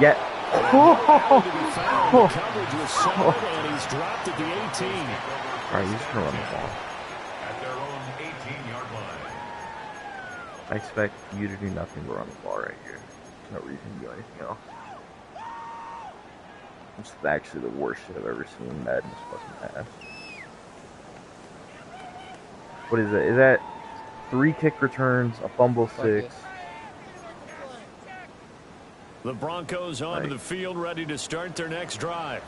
Yet.
The coverage was solid, and he's dropped at the 18.
Alright, he's gonna run the ball.
At their own 18-yard line.
I expect you to do nothing but run the ball right here. There's no reason to do anything else. This is actually the worst shit I've ever seen Madden fucking ass. What is it? Is that 3 kick returns, a fumble 6?
The Broncos onto the field, ready to start their next drive.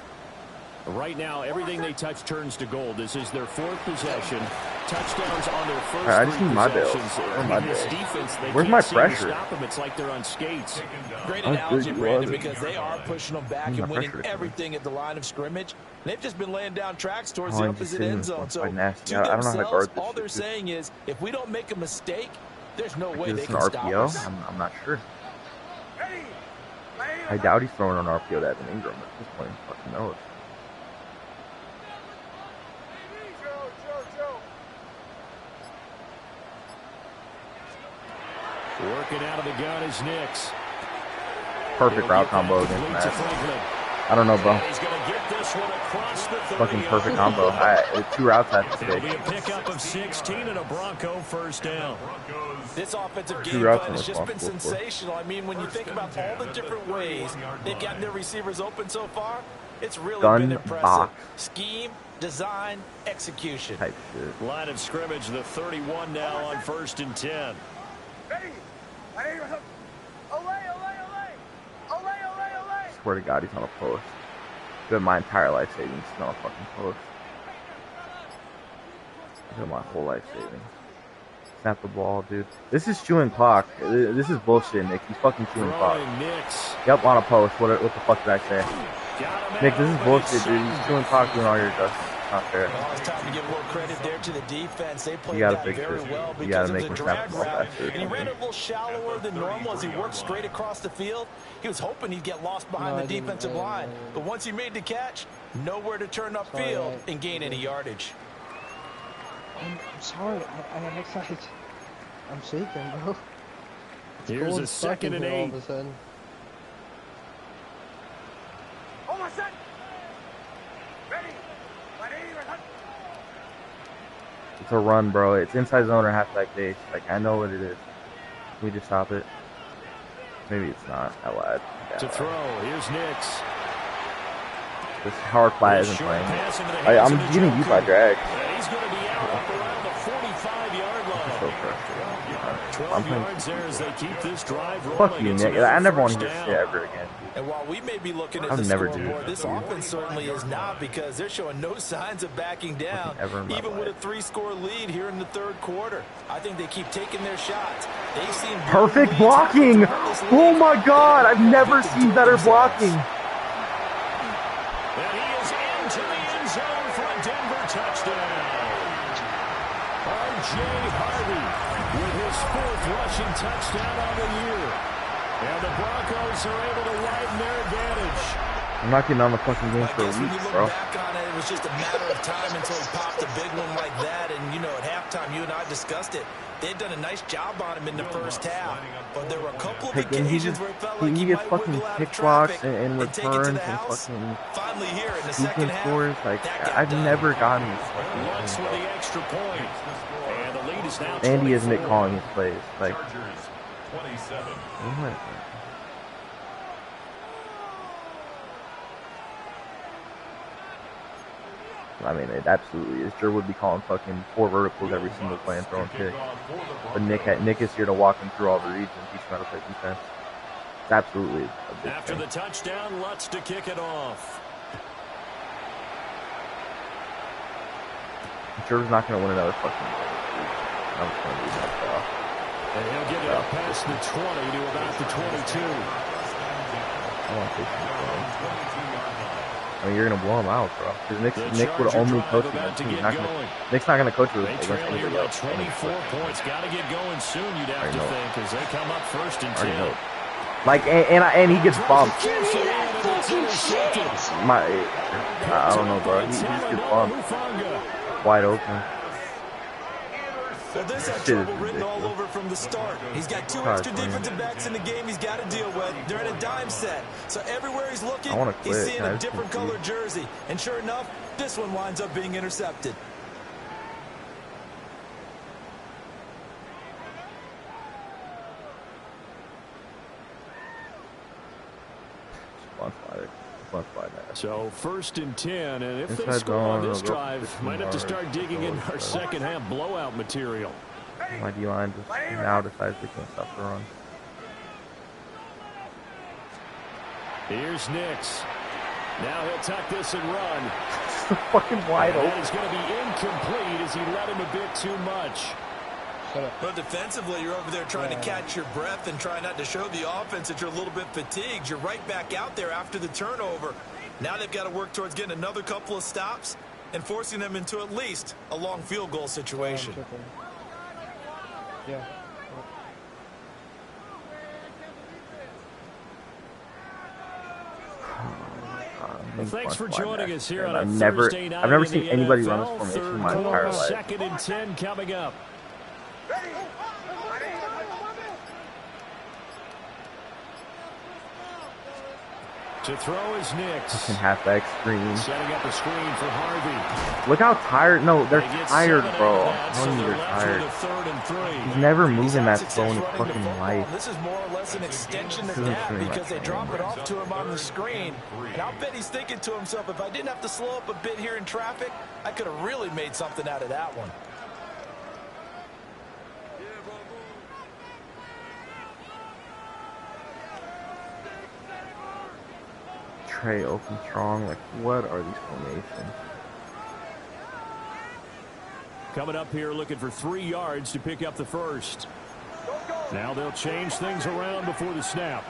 Right now, everything they touch turns to gold. This is their 4th possession. Touchdowns on their first
I just
3
need my bills.
possessions.
Where are my
This
bills?
defense, they
Where's
can't
my
seem to
pressure?
stop them. It's like they're on skates.
Great
How
analogy,
good
Brandon,
was it?
because they are pushing them back
Where's
and
my
winning
pressure?
everything at the line of scrimmage. They've just been laying down tracks towards
Oh,
the
I'm just
opposite
sitting
end
in
zone. So
quite nasty.
to
I don't know how to
themselves,
guard this
all they're
shit, dude.
saying is, if we don't make a mistake, there's no way
Is
they
this an
can stop us.
RPO? I'm not sure. I doubt he's throwing an RPO to Evan Ingram at this point. Fucking knows.
Working out of the gun is Nix.
Perfect route combo against
Complete to
Madden.
Franklin.
I don't know, bro.
He's going to get this one across the 30.
Fucking perfect combo. 2 routes I have to
It'll be
take.
a pickup of 16 and a Bronco first down.
This offensive
Two
game
routes
plan
I'm
has just been
responsible for.
sensational. I mean, when you think about all the different ways they've gotten their receivers open so far, it's really
Gun
been impressive.
box.
Scheme, design, execution.
Type shit.
Line of scrimmage, the 31 now on 1st and 10.
Swear to God, he's on a post. Been my entire life savings. He's on a fucking post. Been my whole life savings. Snap the ball, dude. This is chewing clock. This is bullshit, Nick. He's fucking chewing clock.
Throwing Nix.
Yep, on a post. What the fuck did I say?
Got him
Nick,
out,
this is
but
bullshit,
it's
dude. He's chewing clock doing all your adjustments. Not fair.
Well, it's time to give a little credit there to the defense. They played
gotta
that
fix
very
this.
well
You
because
gotta
it was
make
a
him snap
drag
the ball
route.
faster.
And he ran it a little shallower than normal as he worked straight across the field. He was hoping he'd get lost behind the defensive line. But once he made the catch, nowhere to turn upfield and gain any yardage.
I'm sorry. I'm shaking, bro. It's
Here's
cold
a
as fuck
2nd
in
and
here all
8.
of a sudden.
It's a run, bro. It's inside zone or halfback base. Like, I know what it is. Can we just stop it? Maybe it's not. I lied. Yeah,
To throw, here's Nix.
This hard flat isn't playing. I'm getting beat by drag.
He's going to be out up around the 45-yard line.
So frustrating.
12 yards there as they keep this drive rolling.
Fuck you, Nick. I never want to hear shit ever again.
And while we may be looking at
the
scoreboard, this offense certainly is not, because they're showing no signs of backing down, even with a 3-score lead here in the third quarter. I think they keep taking their shots. They've seen
perfect blocking. Oh my God, I've never seen better blocking.
And he is into the end zone for a Denver touchdown. R.J. Harvey with his 4th rushing touchdown on the year. And the Broncos are able to widen their advantage.
I'm not getting on the fucking game for a week, bro.
Back on it, it was just a matter of time until he popped a big one like that. And, you know, at halftime, you and I discussed it. They'd done a nice job on him in the first half. But there were a couple of occasions where it felt like he
gets
might
fucking
wiggle out of
kick blocks
traffic
and returns and fucking
finally here in the second half.
Scores. Like, I've never gotten these
Once with the extra point. And the lead is now
Andy is Nick calling his plays. Like,
27.
what? I mean, it absolutely is. Jer would be calling fucking 4 verticals every single play and throwing kick. But Nick is here to walk him through all the reads and teach him how to play defense. It's absolutely a big
After
thing.
the touchdown, Lutz to kick it off.
Jer's not going to win another fucking game. I'm just going to do that stuff.
And he'll get it up past the 20 to about the 22.
I want to take some. I mean, you're going to blow him out, bro. Because Nick would only coach against him. Nick's not going to coach with
They
against
trail here
anybody
by
else.
24 points. Got to get going soon, you'd have to think, as they come up 1st and 10.
Like, and he gets bumped.
Give me that fucking shit!
I don't know, bro. He just gets bumped. Wide open.
Well, this had trouble written all over from the start. He's got 2 extra defensive backs in the game he's got to deal with. They're in a dime set. So everywhere he's looking, he's seeing a different colored jersey. And sure enough, this one winds up being intercepted.
So 1st and 10, and if they score on this drive, might have to start digging in our second half blowout material.
My D-line just now decides they can't stop the run.
Here's Nix. Now he'll tuck this and run.
It's fucking wide open.
That is going to be incomplete as he let him a bit too much.
But defensively, you're over there trying to catch your breath and try not to show the offense that you're a little bit fatigued. You're right back out there after the turnover. Now they've got to work towards getting another couple of stops and forcing them into at least a long field goal situation.
Yeah.
Thanks for joining us here on a
I've
Thursday night.
I've never seen anybody
NFL,
run this formation in my entire life.
2nd and 10 coming up. To throw is Nix.
Fucking halfback screen.
Setting up a screen for Harvey.
Look how tired. No, they're tired, bro.
So
I'm
they're
tired.
left with a 3rd and 3.
He's never moving that slow in his fucking life.
This is more or less an extension of that because they drop it off to him on the screen. And I'll bet he's thinking to himself, if I didn't have to slow up a bit here in traffic, I could have really made something out of that one.
Trey open strong. Like, what are these formations?
Coming up here looking for 3 yards to pick up the first. Now they'll change things around before the snap.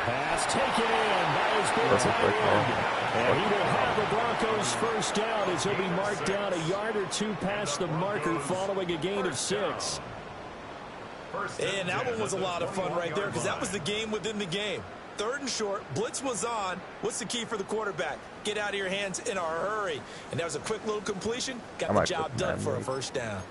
Pass taken in by his big tight end. And he will have the Broncos first down as he'll be marked down a yard or 2 past the marker following a gain of 6.
And that one was a lot of fun right there because that was the game within the game. 3rd and short, blitz was on. What's the key for the quarterback? Get out of your hands in a hurry. And that was a quick little completion. Got the job done for a first down.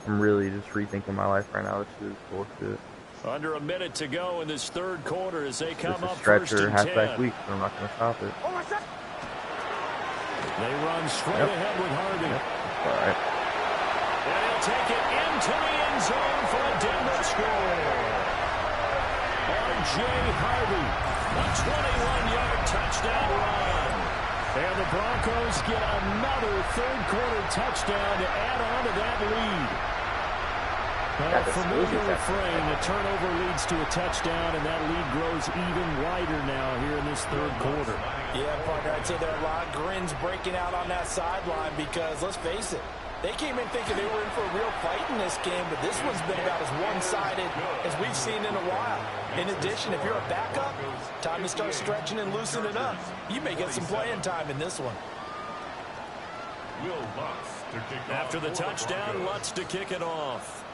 I'm really just rethinking my life right now. This is bullshit.
Under a minute to go in this 3rd quarter as they come up
stretcher,
1st and 10.
halfback week, so I'm not going to stop it.
They run straight ahead with Harvey.
All right.
And he'll take it into the end zone for a Denver score.
J.J. Harvey. A 21-yard touchdown run. And the Broncos get another third-quarter touchdown to add on to that lead. A familiar refrain, a turnover leads to a touchdown, and that lead grows even wider now here in this third quarter.
Yeah, partner, I'd say there are a lot of grins breaking out on that sideline because, let's face it, they came in thinking they were in for a real fight in this game, but this one's been about as one-sided as we've seen in a while. In addition, if you're a backup, time to start stretching and loosening up. You may get some playing time in this one.
After the touchdown, Lutz to kick it off.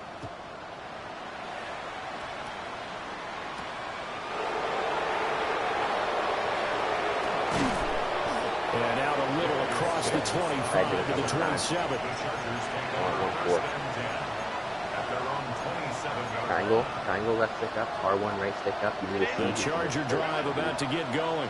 And out a little across the 25 to the 27.
Triangle left stick up, R1 right stick up. You need
The Charger drive about to get going.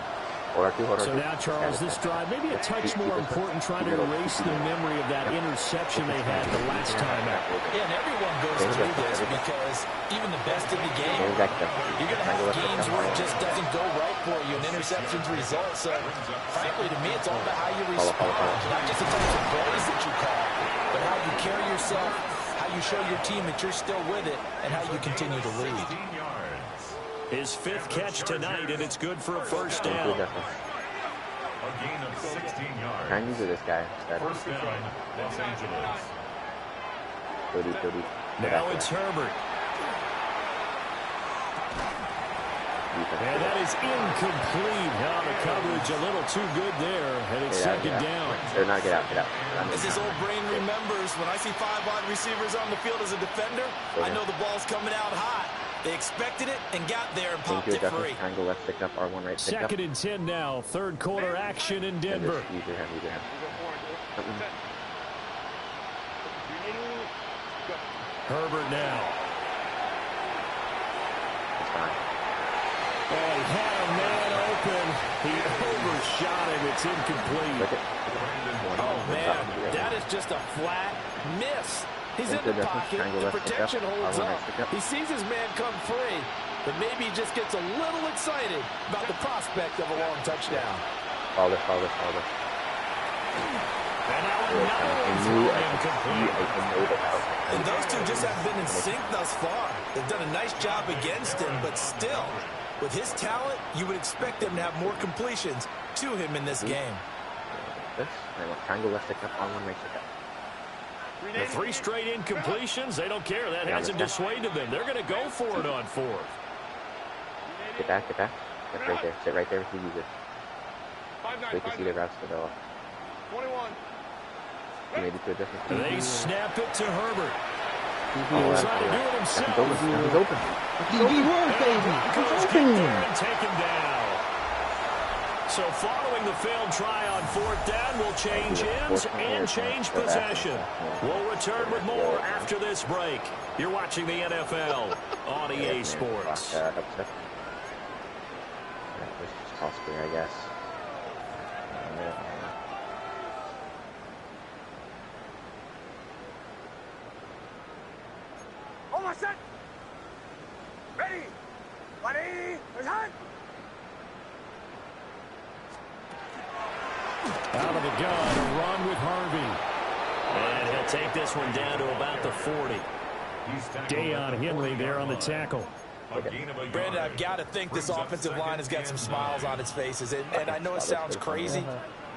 So now, Charles, this drive maybe a touch more important, trying to erase the memory of that interception they had the last time out.
Yeah, and everyone goes through this because even the best in the game, you're going to have games where it just doesn't go right for you, and interceptions result. So, frankly, to me, it's all about how you respond, not just the types of plays that you call, but how you carry yourself, how you show your team that you're still with it, and how you continue to lead.
His 5th catch tonight, and it's good for a first down.
A gain of 16 yards.
Try and use this guy instead.
First down, Los Angeles.
30.
Now it's Herbert. And that is incomplete. Now the coverage a little too good there, and it's second down.
Get out.
As his old brain remembers, when I see 5 wide receivers on the field as a defender, I know the ball's coming out hot. They expected it and got there and popped it free.
Triangle left stick up, R1 right stick up.
Second and 10 now. Third quarter action in Denver.
Use your hand.
Herbert now.
It's fine.
Oh, he had a man open. He overshot him. It's incomplete.
Oh, man. That is just a flat miss. He's in the pocket. The protection holds up. He sees his man come free, but maybe he just gets a little excited about the prospect of a long touchdown.
Follow this.
And those two just haven't been in sync thus far. They've done a nice job against him, but still, with his talent, you would expect them to have more completions to him in this game.
Triangle left stick up, R1 right stick up.
The 3 straight incompletions, they don't care. That hasn't dissuaded them. They're going to go for it on 4th.
Get back. That's right there. Sit right there if you use it. So you can see the routes develop.
21.
Maybe to a different team.
They snap it to Herbert.
He's trying to do it himself.
He's open.
Broncos get there and take him down. So following the failed try on 4th down, we'll change ends and change possession. We'll return with more after this break. You're watching the NFL on EA Sports.
Possibly, I guess.
Almost set. Ready. Ready. Return.
Out of the gun, a run with Harvey.
And he'll take this one down to about the 40.
Deion Henley there on the tackle.
Brandon, I've got to think this offensive line has got some smiles on its faces. And I know it sounds crazy,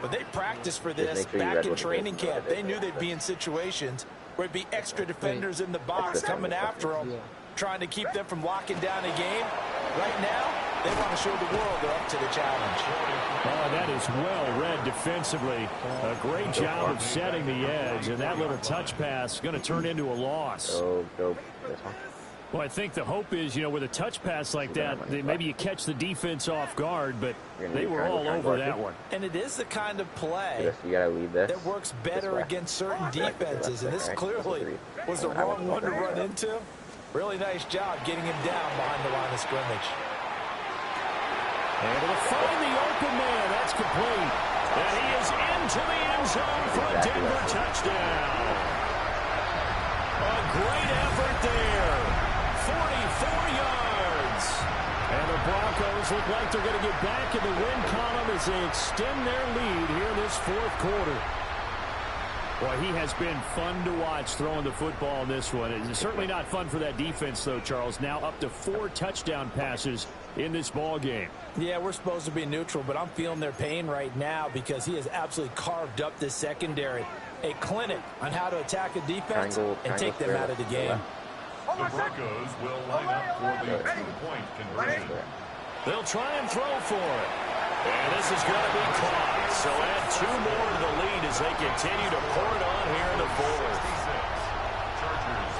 but they practiced for this back in training camp. They knew they'd be in situations where it'd be extra defenders in the box coming after them, trying to keep them from locking down a game. Right now, they want to show the world they're up to the challenge.
Oh, that is well read defensively. A great job of setting the edge, and that little touch pass is going to turn into a loss.
Go. This one.
Well, I think the hope is, with a touch pass like that, maybe you catch the defense off guard, but they were all over that one.
And it is the kind of play
You gotta lead this.
that works better against certain defenses, and this clearly was the wrong one to run into. Really nice job getting him down behind the line of scrimmage.
Able to find the open man. That's complete. And he is into the end zone for a Denver touchdown. A great effort there. 44 yards. And the Chargers look like they're going to get back in the win column as they extend their lead here in this fourth quarter. Boy, he has been fun to watch throwing the football in this one. It's certainly not fun for that defense, though, Charles. Now up to 4 touchdown passes in this ball game.
Yeah, we're supposed to be neutral, but I'm feeling their pain right now because he has absolutely carved up this secondary. A clinic on how to attack a defense and take them out of the game.
The Broncos will line up for the 2-point conversion.
They'll try and throw for it. And this is going to be caught. So add 2 more to the lead as they continue to pour it on here in the fourth.
Chargers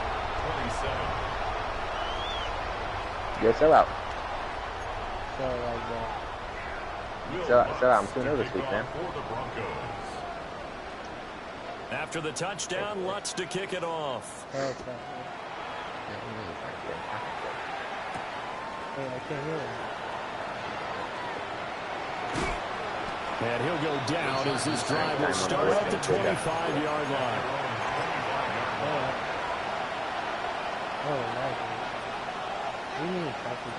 27.
Yo, sell out.
So like that.
Sell out. I'm 2-0 this week, man.
After the touchdown, Lutz to kick it off.
Oh, it's not. Hey, I can't hear him.
And he'll go down as this drive will start at the 25-yard line.
Oh, nice. We need to talk to him.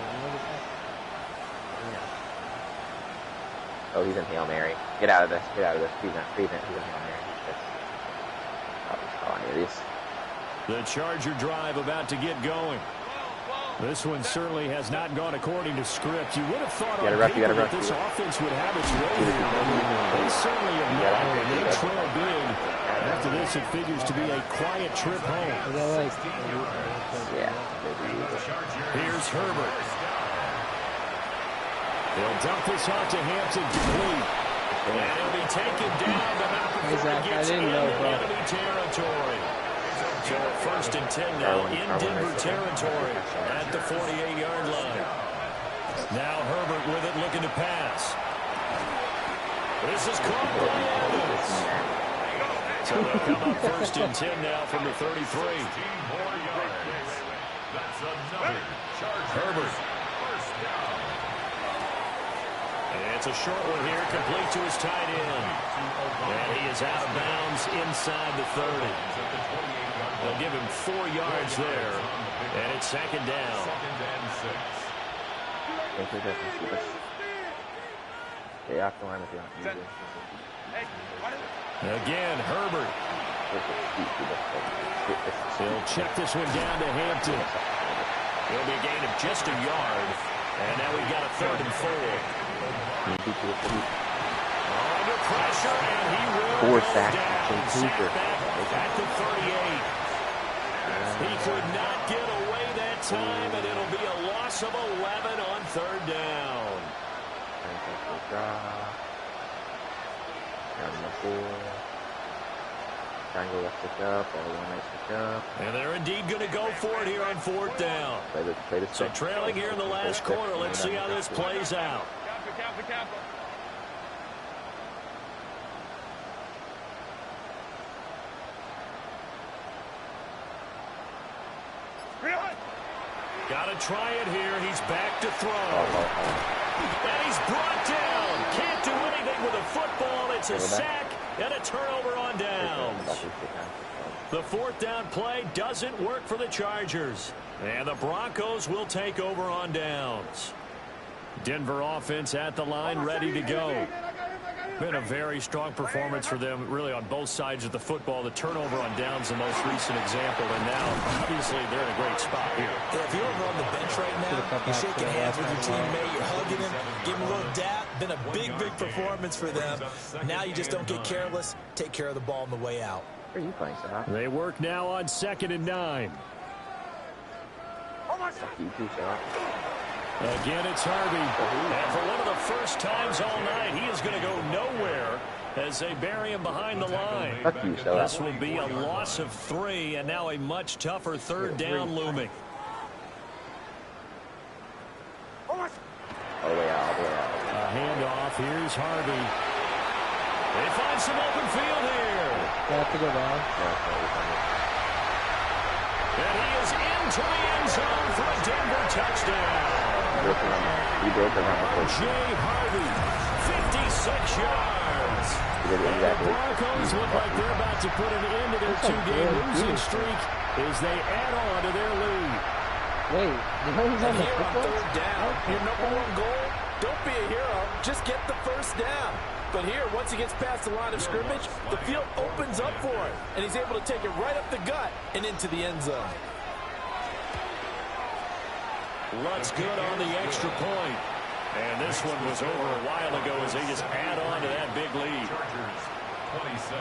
Oh, he's in Hail Mary. Get out of this. Get out of this. He's in Hail Mary. Oh, any of these.
The Charger drive about to get going. This one certainly has not gone according to script. You would have thought on paper that this offense would have its way here. They certainly have not. They trail big. After this, it figures to be a quiet trip home.
Yeah.
Here's Herbert. They'll dump this off to Hampton complete. And he'll be taken down about before he gets into enemy territory. So first and 10 now in Denver territory at the 48-yard line. Now Herbert with it looking to pass. This is caught by Evans. So they'll come up first and 10 now from the 33. Herbert. And it's a short one here, complete to his tight end. And he is out of bounds inside the 30. They'll give him 4 yards there, and it's second down. Again, Herbert. He'll check this one down to Hampton. It'll be a gain of just a yard, and now we've got a 3rd and 4. Under pressure, and he will go down. At the 38. He could not get away that time, and it'll be a loss of 11 on 3rd down. And they're indeed going to go for it here on 4th down. So trailing here in the last quarter. Let's see how this plays out. Got to try it here. He's back to throw. And he's brought down. Can't do anything with a football. It's a sack and a turnover on downs. The 4th down play doesn't work for the Chargers. And the Broncos will take over on downs. Denver offense at the line, ready to go. Been a very strong performance for them, really, on both sides of the football. The turnover on downs, the most recent example, and now, obviously, they're in a great spot here.
Yeah, if you're over on the bench right now, you're shaking hands with your teammate, you're hugging him, giving him a little dap. Been a big, big performance for them. Now you just don't get careless. Take care of the ball on the way out.
Where are you playing, Sarah?
They work now on 2nd and 9. Again, it's Harvey. And for one of the first times all night, he is going to go nowhere as they bury him behind the line. This will be a loss of 3, and now a much tougher 3rd down looming.
All the way out.
A handoff. Here's Harvey. They find some open field here.
Have to go down.
And he is into the end zone for a Denver touchdown. Jay Harvey, 56 yards. The Broncos look like they're about to put an end to their 2-game losing streak as they add on to their lead.
Wait, you know he's on the football?
3rd down, your number 1 goal, Don't be a hero. Just get the first down. But here, once he gets past the line of scrimmage, the field opens up for him, and he's able to take it right up the gut and into the end zone.
Lutz good on the extra point. And this one was over a while ago as they just add on to that big lead.
Chargers 27.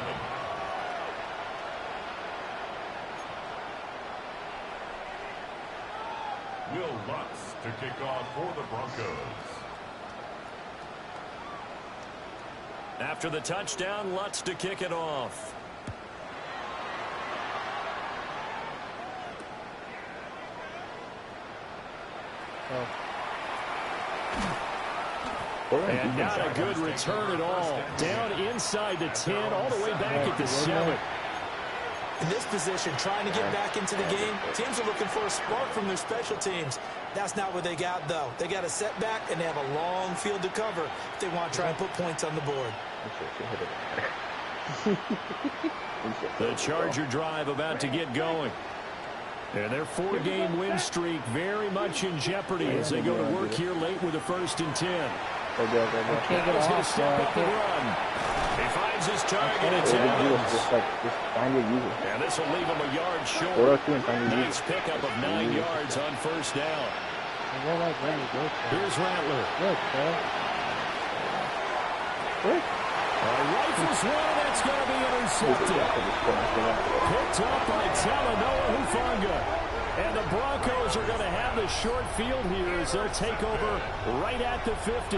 Will Lutz to kick off for the Broncos.
After the touchdown, Lutz to kick it off. And not a good return at all. Down inside the 10, all the way back at the 7.
In this position, trying to get back into the game, teams are looking for a spark from their special teams. That's not what they got, though. They got a setback, and they have a long field to cover if they want to try and put points on the board.
The Charger drive about to get going. And their 4-game win streak very much in jeopardy as they go to work here late with a 1st and 10.
Can't get
He's going to
off,
step up the run. He finds his target. It's Evans.
Just find your user.
And this will leave him a yard short.
402 and find your user.
Nice pickup of 9 yards on 1st down. Here's Rattler. Rifles one, that's going to be intercepted. Picked up by Talanoa Hufanga. And the Broncos are going to have the short field here as they'll take over right at the 50.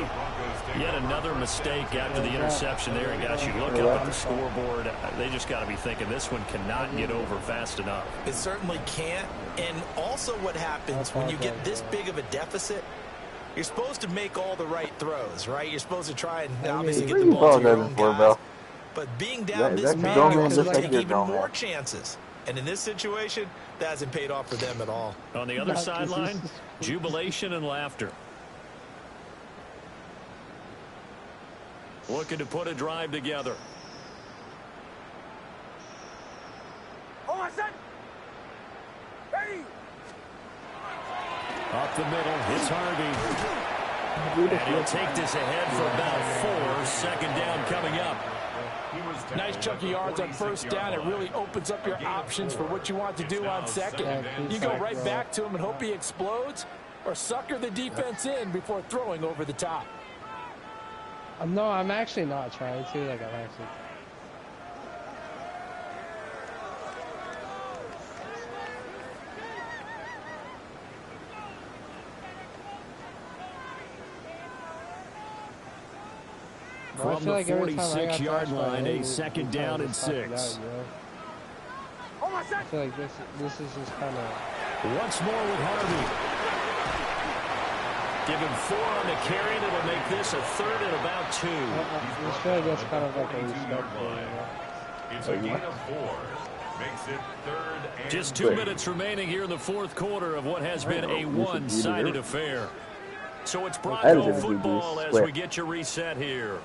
Yet another mistake after the interception there. And guys, you look up at the scoreboard, they just got to be thinking this one cannot get over fast enough.
It certainly can't. And also what happens when you get this big of a deficit, you're supposed to make all the right throws, right? You're supposed to try and obviously get the ball to your own guys. But being down this big, you also take even more chances. And in this situation, that hasn't paid off for them at all.
On the other sideline, jubilation and laughter. Looking to put a drive together.
Hold on, set. Ready.
Up the middle, it's Harvey. And he'll take this ahead for about 4. 2nd down coming up.
Nice chunk of yards on 1st down. It really opens up your options for what you want to do on 2nd. You go right back to him and hope he explodes, or sucker the defense in before throwing over the top.
No, I'm actually not trying to. Like, I'm actually...
From the 46-yard line, a 2nd down and 6.
I feel like this is just kind of...
Once more with Harvey. Give him 4 on the carry, and it'll make this a 3rd and about 2.
I feel like that's kind of like a respect thing.
It's a gain of 4. Makes it 3rd and
Just 2 minutes remaining here in the 4th quarter of what has been a one-sided affair. So it's Bronco football as we get you reset here.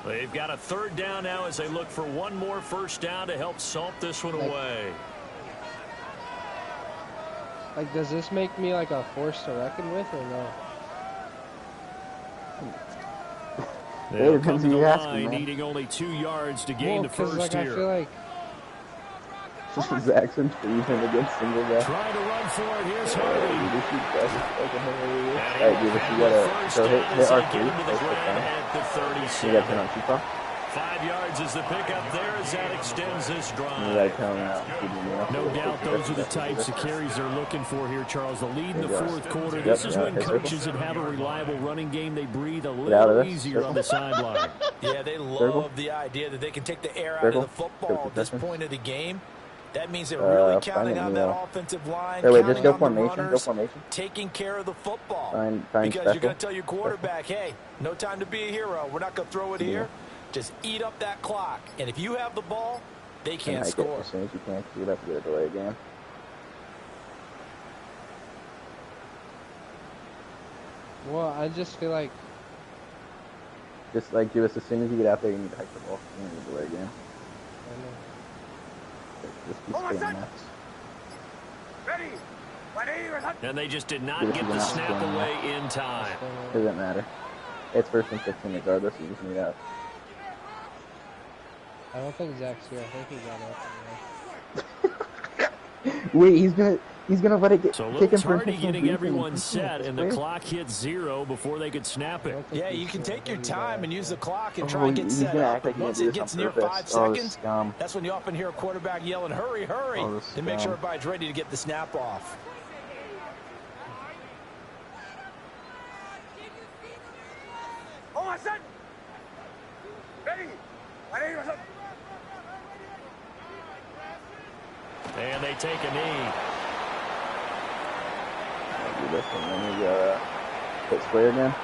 They've got a 3rd down now as they look for one more 1st down to help salt this one away.
Like, does this make me like a force to reckon with or no?
They'll come to the line, needing only 2 yards to gain the 1st
like,
here.
I feel like
Jackson freezing against single guy.
Trying to run for it. Here's Harvey.
Alright, dude, if you gotta go hit R3.
At the 37.
You gotta turn on Chico.
5 yards is the pickup there as that extends this drive.
You gotta turn out.
No doubt those are the types of carries they're looking for here, Charles. The lead in the 4th quarter. This is when coaches that have a reliable running game, they breathe a little easier on the sideline.
Yeah, they love the idea that they can take the air out of the football at this point of the game. That means they're really counting on that offensive line,
just go formation,
taking care of the football.
Because
you're going to tell your quarterback, hey, no time to be a hero. We're not going to throw it here. Just eat up that clock. And if you have the ball, they can't score.
As soon as you can, you have to get a delay game.
Well, I just feel like...
Just like, do us as soon as you get out there, you need to hike the ball. You need a delay game. Just keep staying nuts.
Ready.
And they just did not get the snap away in time.
Doesn't matter. It's 1st and 15 regardless. You just need out.
I don't think Zach's here. I think he got up.
Wait, he's gonna let it get.
So
kick him for
Tardy getting everyone
defense.
set, and the clock hits 0 before they could snap it.
Yeah, you can take your time and use the clock and try and get set up. But once it gets near 5 seconds, that's when you often hear a quarterback yelling, "Hurry, hurry!" and make sure everybody's ready to get the snap off.
On va set. Ready. Allez, va set.
And they take a knee.
Do this and then we hit square again.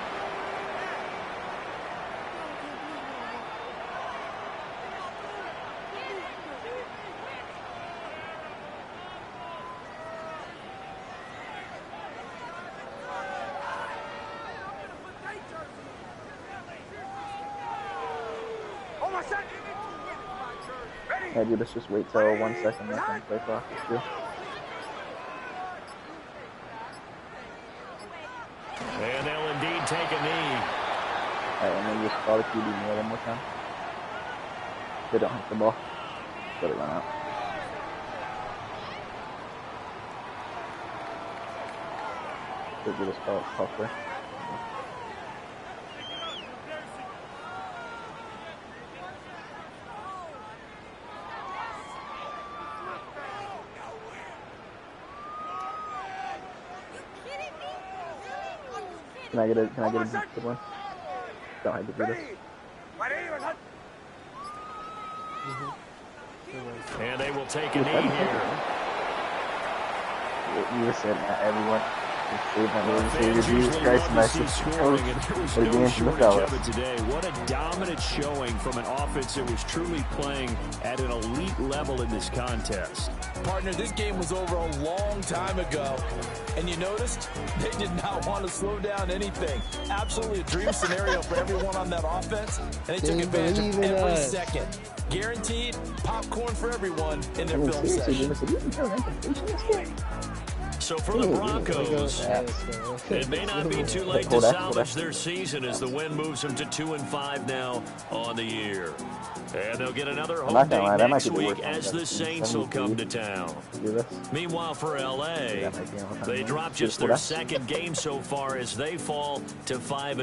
On va set. Ready.
Yeah, dude, let's just wait till 1 second left on the play clock.
And they'll indeed take a knee.
Alright, and then just call the QB more one more time. They don't have the ball. Let it run out. They just call it play. Can I get a good one? Don't have to do this.
And they will take a knee here.
You were saying that everyone.
Fans usually love to see scoring, and there was no shortage of it today. What a dominant showing from an offense that was truly playing at an elite level in this contest.
Partner, this game was over a long time ago, and you noticed they did not want to slow down anything. Absolutely a dream scenario for everyone on that offense, and they took advantage of every second. Guaranteed popcorn for everyone in their film session.
So for the Broncos, it may not be too late to salvage their season as the win moves them to 2-5 now on the year. And they'll get another home game next week as the Saints will come to town. Meanwhile, for L.A., they dropped just their second game so far as they fall to 5.